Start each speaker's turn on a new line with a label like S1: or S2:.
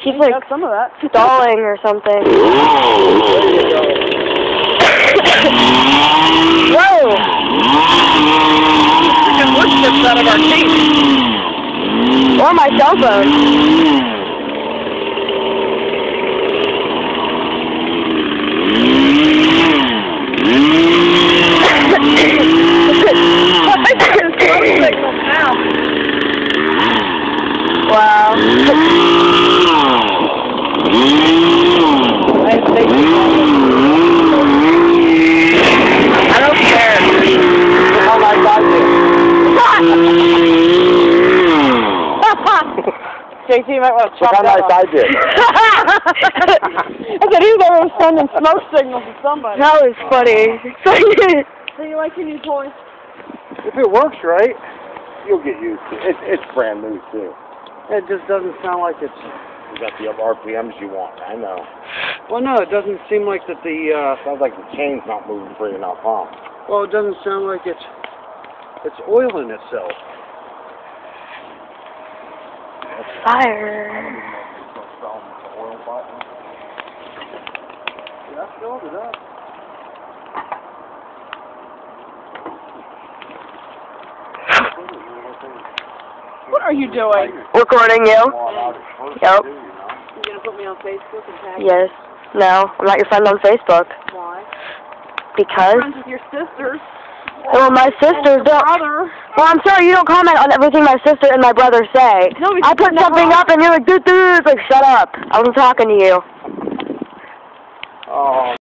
S1: He's like
S2: some of that.
S1: stalling or something. Whoa!
S2: Freaking wood chips out of our teeth.
S1: Or my cell phone. Wow. I don't care.
S3: How nice I did.
S2: JT, you might want to
S3: Look
S2: chop
S3: how
S2: that
S3: nice
S2: off.
S3: I did.
S2: I said he was over sending smoke signals to somebody.
S1: That was funny.
S2: So you like your new toy?
S3: If it works right, you'll get used to it. It's brand new too. It just doesn't sound like it's. You got the RPMs you want. I know. Well, no, it doesn't seem like that the. Sounds like the chain's not moving free enough, huh? Well, it doesn't sound like it's oiling itself.
S1: Fire.
S3: Yeah, I filled it up.
S2: What are you doing?
S1: Recording you. Yep.
S2: You gonna put me on Facebook and tag me?
S1: Yes. No, I'm not your friend on Facebook.
S2: Why?
S1: Because?
S2: Friends with your sisters.
S1: Well, my sisters don't.
S2: Brother.
S1: Well, I'm sorry you don't comment on everything my sister and my brother say.
S2: No,
S1: I put something up and you're like, dude, it's like, shut up. I wasn't talking to you.
S3: Oh.